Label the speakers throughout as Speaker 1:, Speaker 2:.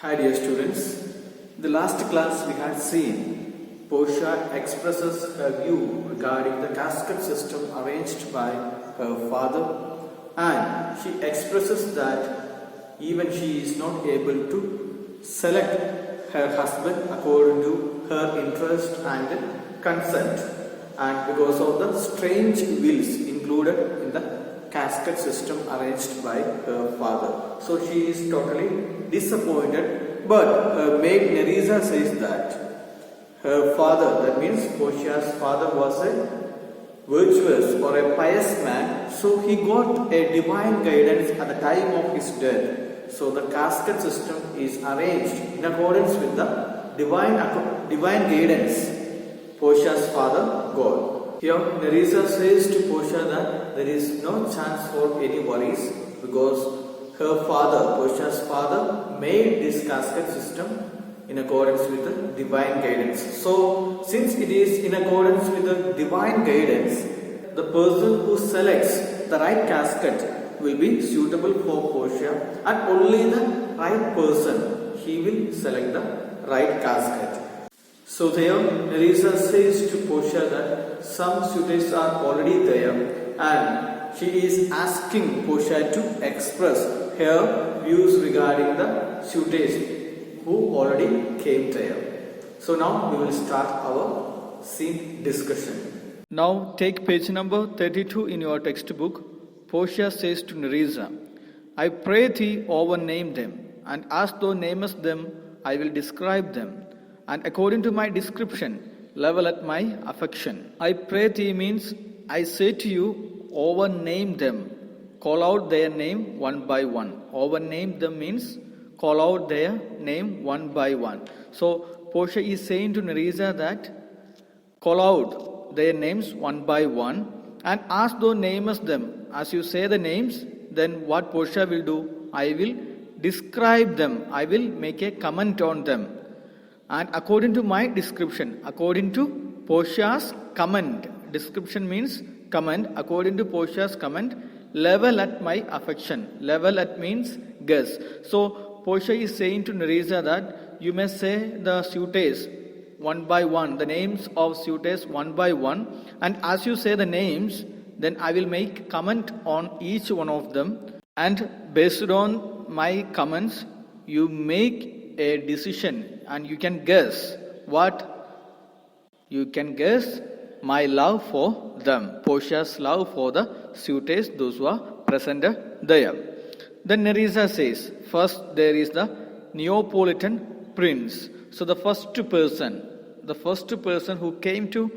Speaker 1: Hi dear students, in the last class we had seen Portia expresses her view regarding the casket system arranged by her father, and she expresses that even she is not able to select her husband according to her interest and consent, and because of the strange wills included in the casket system arranged by her father. So she is totally disappointed, but her maid Nerissa says that her father, that means Portia's father, was a virtuous or a pious man, so he got a divine guidance at the time of his death. So the casket system is arranged in accordance with the divine guidance Portia's father got. Here Nerissa says to Portia that there is no chance for any worries because her father, Portia's father, made this casket system in accordance with the divine guidance. So, since it is in accordance with the divine guidance, the person who selects the right casket will be suitable for Portia, and only the right person, he will select the right casket. So there, Nerissa says to Portia that some suitors are already there, and she is asking Portia to express her views regarding the suitors who already came there. So now we will start our scene discussion. Now take page number 32 in your textbook. Portia says to Nerissa, I pray thee overname them, and as thou namest them, I will describe them, and according to my description, level at my affection. I pray thee means I say to you, overname them. Call out their name one by one. Overname them means call out their name one by one. So Portia is saying to Nerissa that call out their names one by one, and as thou namest them, as you say the names, then what Portia will do? I will describe them. I will make a comment on them. And according to my description, according to Portia's comment, description means comment, according to Portia's comment, level at my affection. Level at means guess. So Portia is saying to Nerissa that you may say the suitors one by one, the names of suitors one by one, and as you say the names, then I will make comment on each one of them, and based on my comments, you make a decision and you can guess what? You can guess my love for them, Portia's love for the suitors, those who are present there. Then Nerissa says, first there is the Neapolitan prince. So the first person who came to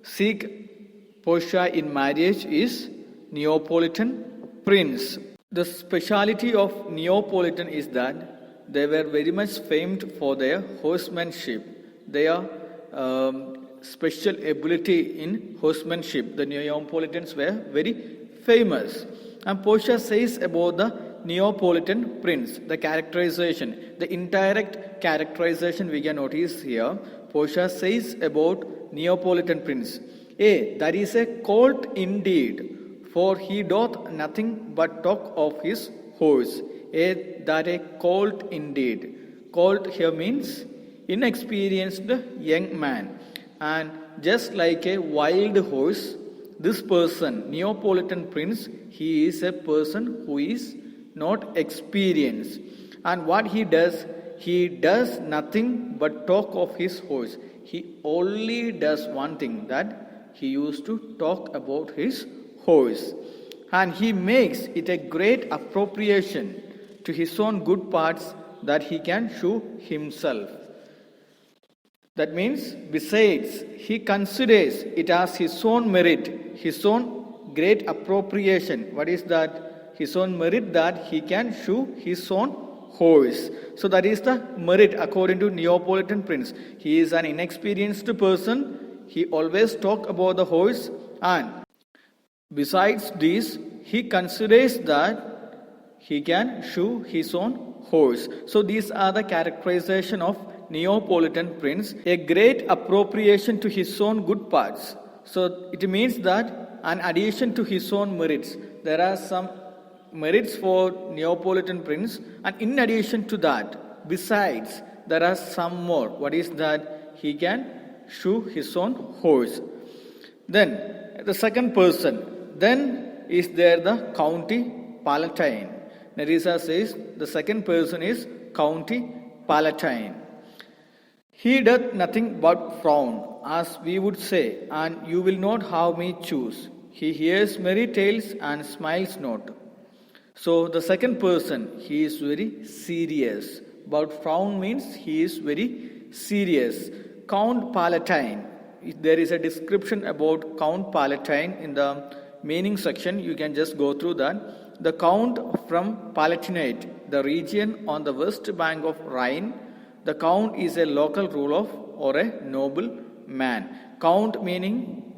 Speaker 1: seek Portia in marriage is Neapolitan prince. The speciality of Neapolitan is that they were very much famed for their horsemanship, their special ability in horsemanship. The Neapolitans were very famous. And Portia says about the Neapolitan prince, the characterization, the indirect characterization we can notice here. Portia says about Neapolitan prince, that is a colt indeed, for he doth nothing but talk of his horse. That a colt indeed. Colt here means inexperienced young man. And just like a wild horse, this person, Neapolitan prince, he is a person who is not experienced. And what he does nothing but talk of his horse. He only does one thing, that he used to talk about his horse. And he makes it a great appropriation to his own good parts that he can show himself. That means, besides, he considers it as his own merit, his own great appropriation. What is that? His own merit that he can show his own horse. So that is the merit according to Neapolitan prince. He is an inexperienced person. He always talk about the horse, and besides this, he considers that he can show his own horse. So these are the characterization of Neapolitan prince, a great appropriation to his own good parts. So it means that an addition to his own merits. There are some merits for Neapolitan prince, and in addition to that, besides, there are some more. What is that? He can shoe his own horse. Then the second person. Then is there the county palatine. Nerissa says the second person is county palatine. He doth nothing but frown, as we would say, and you will not have me choose. He hears merry tales and smiles not. So the second person, he is very serious. But frown means he is very serious. Count Palatine. There is a description about Count Palatine in the meaning section. You can just go through that. The Count from Palatinate, the region on the west bank of Rhine. The Count is a local ruler or a noble man. Count meaning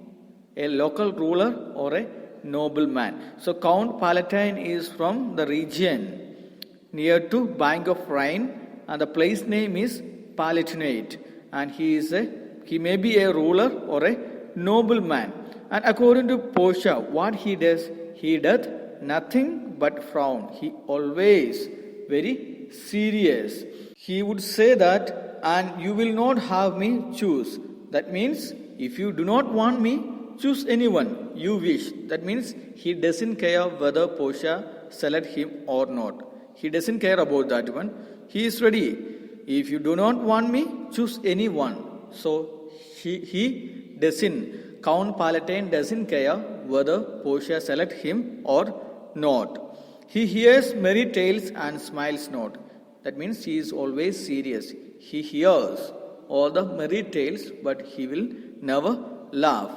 Speaker 1: a local ruler or a noble man. So Count Palatine is from the region near to bank of Rhine, and the place name is Palatinate, and he may be a ruler or a noble man. And according to Portia, what he does, he doth nothing but frown. He always very serious. He would say that, and you will not have me choose. That means if you do not want me, choose anyone you wish. That means he doesn't care whether Portia select him or not. He doesn't care about that one. He is ready. If you do not want me, choose anyone. So he doesn't. Count Palatine doesn't care whether Portia select him or not. He hears merry tales and smiles not. That means he is always serious. He hears all the merry tales, but he will never laugh.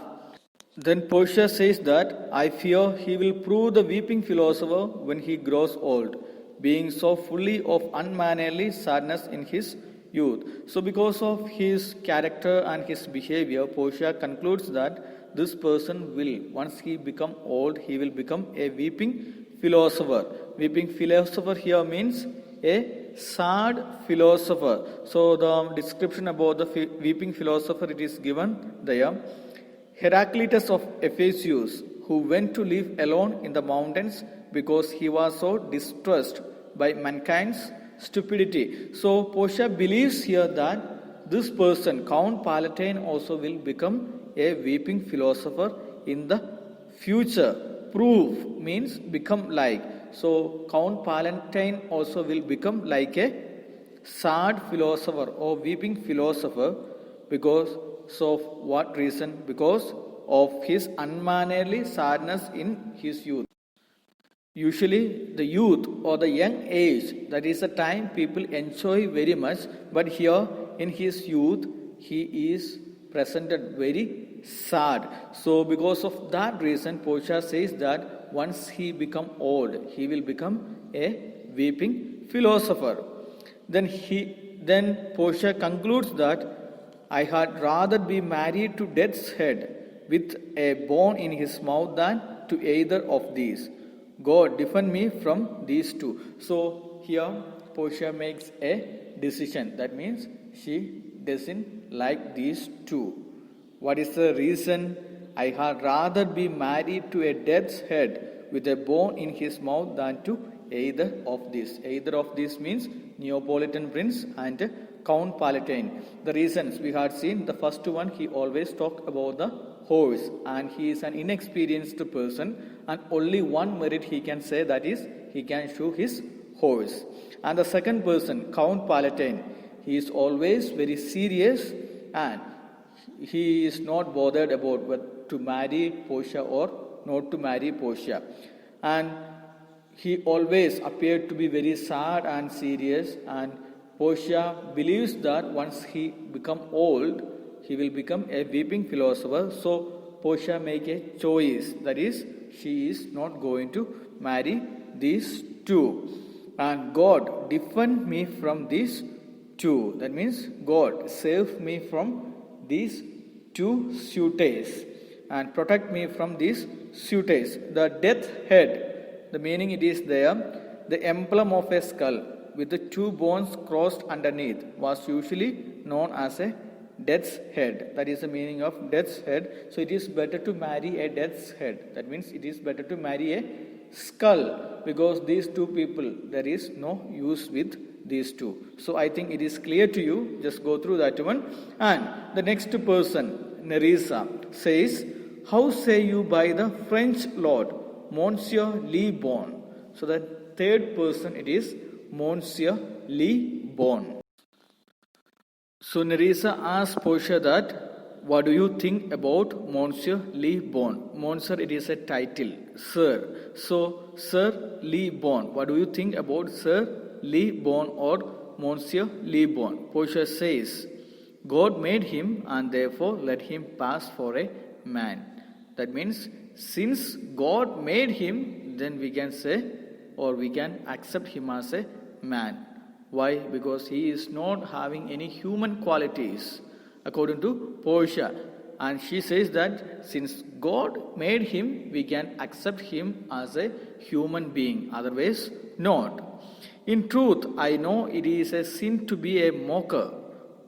Speaker 1: Then Portia says that, I fear he will prove the weeping philosopher when he grows old, being so fully of unmannerly sadness in his youth. So because of his character and his behavior, Portia concludes that this person will, once he become old, he will become a weeping philosopher. Weeping philosopher here means a sad philosopher. So the description about the weeping philosopher, it is given there. Heraclitus of Ephesus, who went to live alone in the mountains because he was so distressed by mankind's stupidity. So Portia believes here that this person, Count Palatine, also will become a weeping philosopher in the future. Prove means become like. So Count Palatine also will become like a sad philosopher or weeping philosopher. Because of what reason? Because of his unmannerly sadness in his youth. Usually the youth or the young age, that is the time people enjoy very much, but here in his youth he is presented very sad. So because of that reason, Portia says that once he become old, he will become a weeping philosopher. Then Portia concludes that I had rather be married to Death's Head with a bone in his mouth than to either of these. God defend me from these two. So here Portia makes a decision. That means she doesn't like these two. What is the reason? I had rather be married to a death's head with a bone in his mouth than to either of these. Either of these means Neapolitan prince and Count Palatine. The reasons we had seen, the first one, he always talked about the horse, and he is an inexperienced person, and only one merit he can say, that is he can show his horse. And the second person, Count Palatine, he is always very serious and he is not bothered about whether to marry Portia or not to marry Portia. And he always appeared to be very sad and serious, and Portia believes that once he become old, he will become a weeping philosopher. So Portia make a choice, that is, she is not going to marry these two. And God defend me from these two. That means God save me from these two suitors and protect me from these suitors. The death head, the meaning it is there, the emblem of a skull with the two bones crossed underneath was usually known as a death's head. That is the meaning of death's head. So it is better to marry a death's head. That means it is better to marry a skull, because these two people, there is no use with these two. So I think it is clear to you. Just go through that one. And the next person, Nerissa, says, how say you by the French Lord, Monsieur Le Bon? So the third person, it is Monsieur Le Bon. So Nerissa asks Portia that, what do you think about Monsieur Le Bon? Monsieur, it is a title, Sir. So, Sir Le Bon, what do you think about Sir Le Bon or Monsieur Le Bon? Portia says, God made him and therefore let him pass for a man. That means, since God made him, then we can say or we can accept him as a man. Why? Because he is not having any human qualities, according to Portia. And she says that since God made him, we can accept him as a human being. Otherwise, not. In truth, I know it is a sin to be a mocker.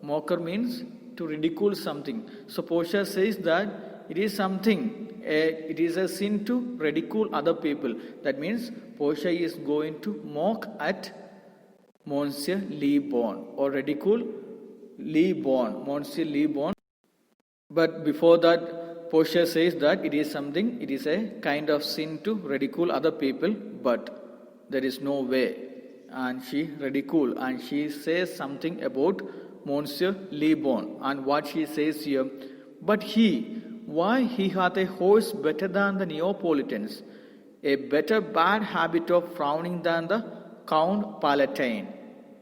Speaker 1: Mocker means to ridicule something. So Portia says that it is something, it is a sin to ridicule other people. That means Portia is going to mock at Monsieur Le Bon or ridicule Le Bon, Monsieur Le Bon. But before that, Portia says that it is something, it is a kind of sin to ridicule other people, but there is no way. And she ridicule and she says something about Monsieur Le Bon. And what she says here, but he, why he hath a horse better than the Neapolitans, a better bad habit of frowning than the Count Palatine.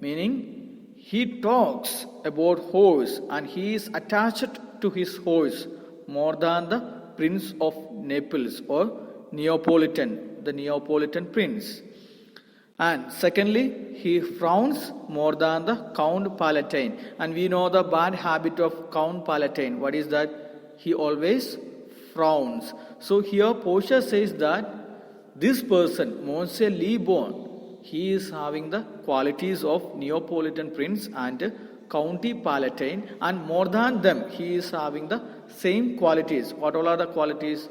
Speaker 1: Meaning, he talks about horse and he is attached to his horse more than the Prince of Naples or Neapolitan, the Neapolitan prince. And secondly, he frowns more than the Count Palatine. And we know the bad habit of Count Palatine. What is that? He always frowns. So here Portia says that this person, Monsieur Le Bon, he is having the qualities of Neapolitan prince and County Palatine, and more than them, he is having the same qualities. What all are the qualities?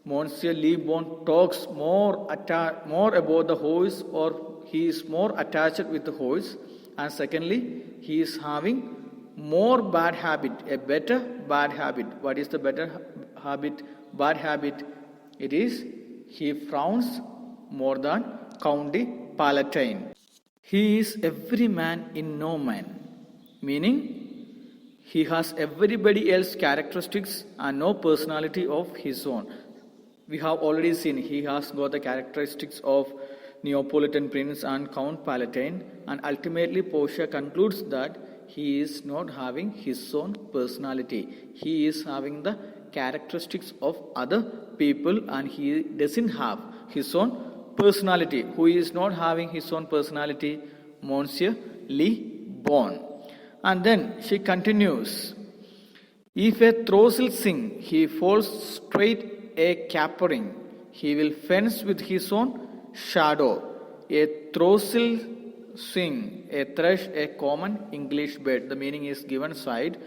Speaker 1: Monsieur Le Bon talks more about the horse, or he is more attached with the horse. And secondly, he is having more bad habit, a better bad habit. What is the better habit? Bad habit. It is he frowns more than County Palatine. He is every man in no man. Meaning, he has everybody else's characteristics and no personality of his own. We have already seen he has got the characteristics of Neapolitan prince and Count Palatine, and ultimately Portia concludes that he is not having his own personality. He is having the characteristics of other people and he doesn't have his own personality. Who is not having his own personality? Monsieur Le Bon. And then she continues, if a throstle sing, he falls straight a capering. He will fence with his own shadow. A throstle sing, a thrush, a common English bird. The meaning is given side.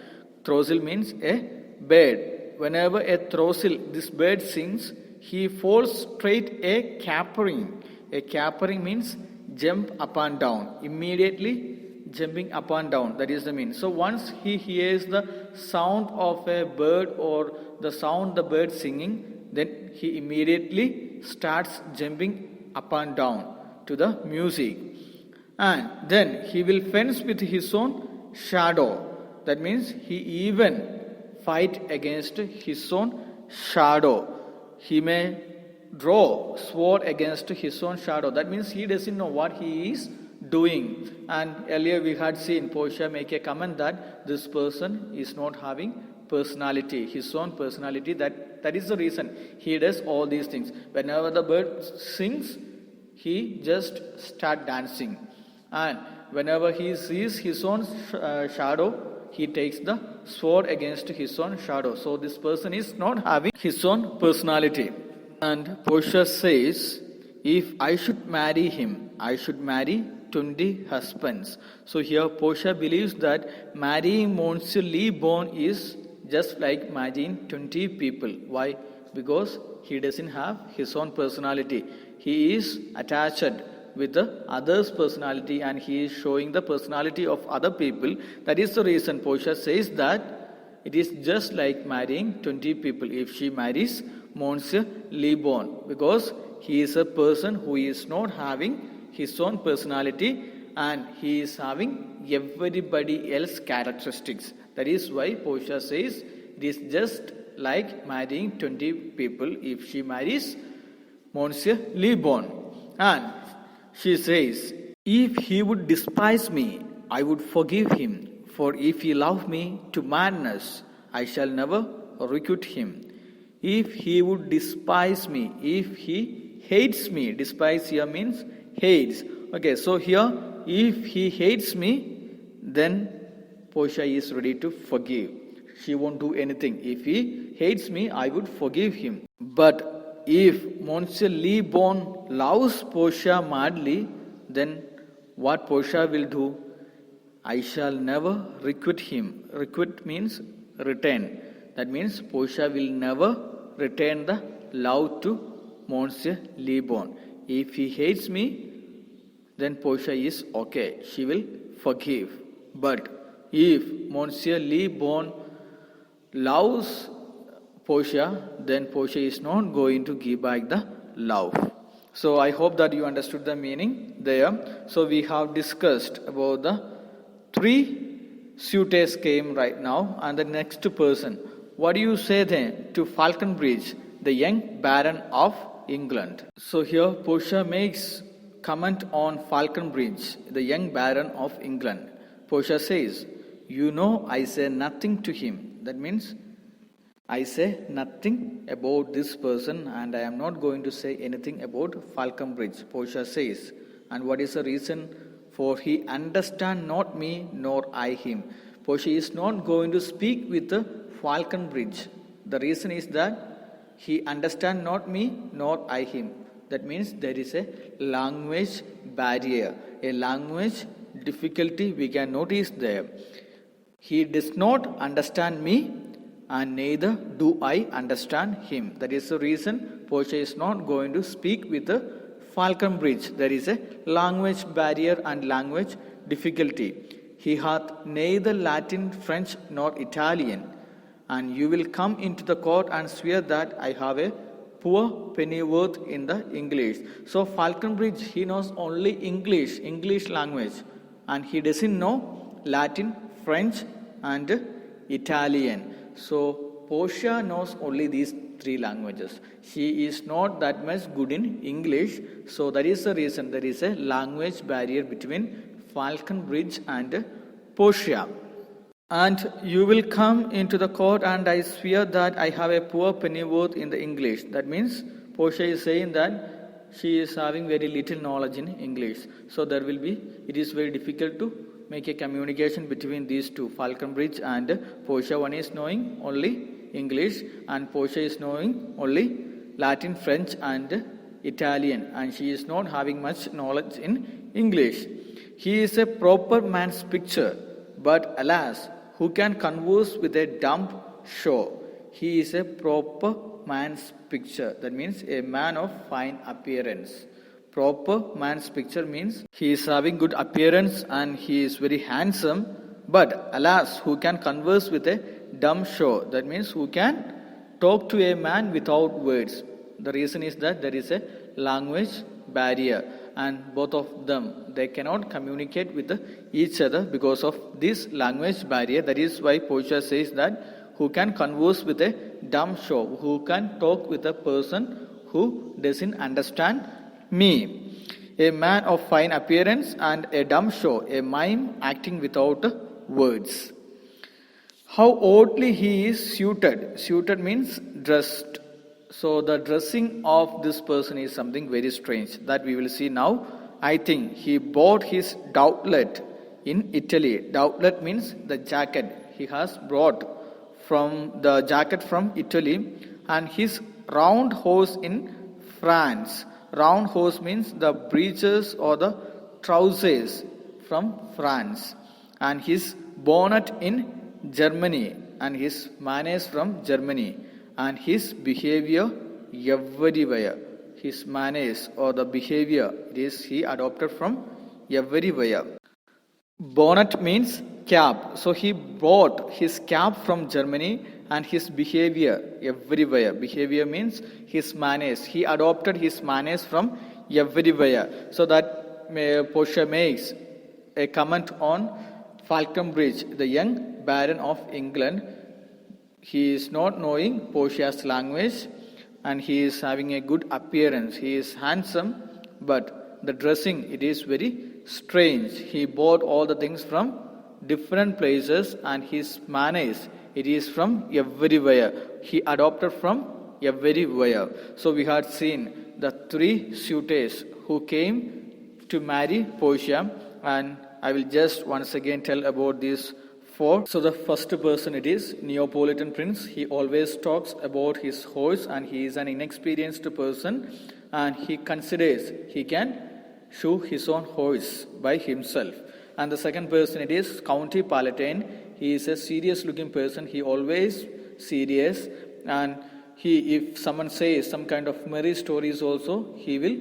Speaker 1: Throstle means a bird. Whenever a throstle, this bird sings, he falls straight a capering. A capering means jump up and down. Immediately jumping up and down. That is the mean. So once he hears the sound of a bird or the sound the bird singing, then he immediately starts jumping up and down to the music. And then he will fence with his own shadow. That means he even fight against his own shadow. He may draw sword against his own shadow. That means he doesn't know what he is doing. And earlier we had seen Portia make a comment that this person is not having personality, his own personality. That is the reason he does all these things. Whenever the bird sings, he just start dancing. And whenever he sees his own shadow, he takes the sword against his own shadow. So this person is not having his own personality. And Portia says, if I should marry him, I should marry 20 husbands. So here Portia believes that marrying Monsieur Le Bon is just like marrying 20 people. Why? Because he doesn't have his own personality. He is attached with the other's personality and he is showing the personality of other people. That is the reason Portia says that it is just like marrying 20 people if she marries Monsieur Le Bon, because he is a person who is not having his own personality and he is having everybody else's characteristics. That is why Portia says it is just like marrying 20 people if she marries Monsieur Le Bon. And she says, if he would despise me, I would forgive him. For if he love me to madness, I shall never requite him. If he would despise me, if he hates me, despise here means hates. Okay, so here, if he hates me, then Portia is ready to forgive. She won't do anything. If he hates me, I would forgive him. But if Monsieur Le Bon loves Portia madly, then what Portia will do? I shall never requite him. Requite means return. That means Portia will never return the love to Monsieur Le Bon. If he hates me, then Portia is okay. She will forgive. But if Monsieur Le Bon loves Portia, then Portia is not going to give back the love. So I hope that you understood the meaning there. So we have discussed about the 3 suitors came right now and the next person. What do you say then to Falconbridge, the young Baron of England? So here Portia makes comment on Falconbridge, the young Baron of England. Portia says, you know I say nothing to him. That means I say nothing about this person and I am not going to say anything about Falconbridge, Portia says. And what is the reason? For he understand not me nor I him. Portia is not going to speak with the Falconbridge. The reason is that he understand not me nor I him. That means there is a language barrier, a language difficulty we can notice there. He does not understand me and neither do I understand him. That is the reason Portia is not going to speak with the Falconbridge. There is a language barrier and language difficulty. He hath neither Latin, French nor Italian. And you will come into the court and swear that I have a poor pennyworth in the English. So Falconbridge, he knows only English language. And he doesn't know Latin, French and Italian. So Portia knows only these 3 languages. She is not that much good in English. So that is the reason there is a language barrier between Falconbridge and Portia. And you will come into the court and I swear that I have a poor pennyworth in the English. That means Portia is saying that she is having very little knowledge in English. So it is very difficult to make a communication between these 2, Falconbridge and Portia. One is knowing only English and Portia is knowing only Latin, French and Italian. And she is not having much knowledge in English. He is a proper man's picture, but alas, who can converse with a dumb show? He is a proper man's picture. That means a man of fine appearance. Proper man's picture means he is having good appearance and he is very handsome. But alas, who can converse with a dumb show? That means who can talk to a man without words. The reason is that there is a language barrier and both of them, they cannot communicate with each other because of this language barrier. That is why Portia says that who can converse with a dumb show, who can talk with a person who doesn't understand me. A man of fine appearance and a dumb show, a mime acting without words. How oddly he is suited. Suited means dressed. So the dressing of this person is something very strange that we will see now. I think he bought his doublet in Italy. Doublet means the jacket. He has brought from the jacket from Italy and his round hose in France. Round hose means the breeches or the trousers from France. And his bonnet in Germany and his manners from Germany. And his behavior everywhere. his manners or the behavior, it is he adopted from everywhere. Bonnet means cap. So he brought his cap from Germany and his behavior everywhere. Behavior means his manners. He adopted his manners from everywhere. So that Portia makes a comment on Falconbridge, the young Baron of England. He is not knowing Portia's language and he is having a good appearance. He is handsome, but the dressing, it is very strange. He bought all the things from different places and his manners, it is from everywhere. He adopted from everywhere. So we had seen the three suitors who came to marry Portia, and I will just once again tell about these four. So the first person, it is Neapolitan prince. He always talks about his horse and he is an inexperienced person and he considers he can shoe his own horse by himself. And the second person, it is County Palatine. He is a serious looking person. He always serious, and he, if someone says some kind of merry stories also, he will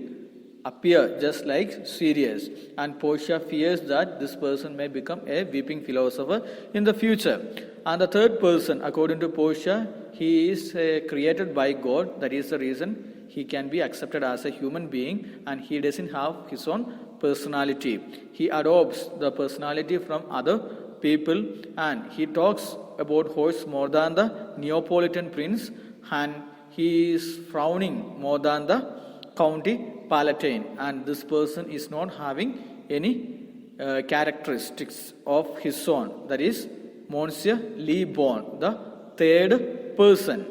Speaker 1: appear just like serious. And Portia fears that this person may become a weeping philosopher in the future. And the third person, according to Portia, he is created by God. That is the reason he can be accepted as a human being and he doesn't have his own personality. He adopts the personality from other people and he talks about horse more than the Neapolitan prince and he is frowning more than the County Palatine, and this person is not having any characteristics of his own. That is Monsieur Le Bon, the third person.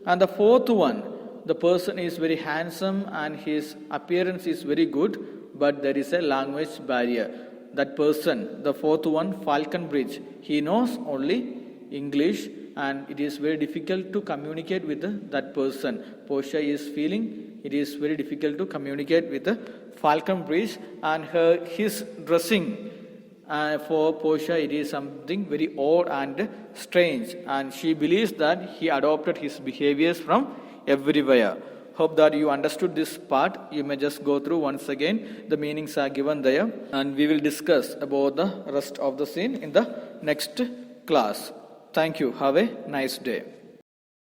Speaker 1: And the fourth one, the person is very handsome and his appearance is very good, but there is a language barrier. That person, the fourth one, Falconbridge, he knows only English and it is very difficult to communicate with that person. Portia is feeling it is very difficult to communicate with the Falconbridge, and his dressing for Portia, it is something very odd and strange, and she believes that he adopted his behaviors from everywhere. Hope that you understood this part. You may just go through once again. The meanings are given there, and we will discuss about the rest of the scene in the next class. Thank you. Have a nice day.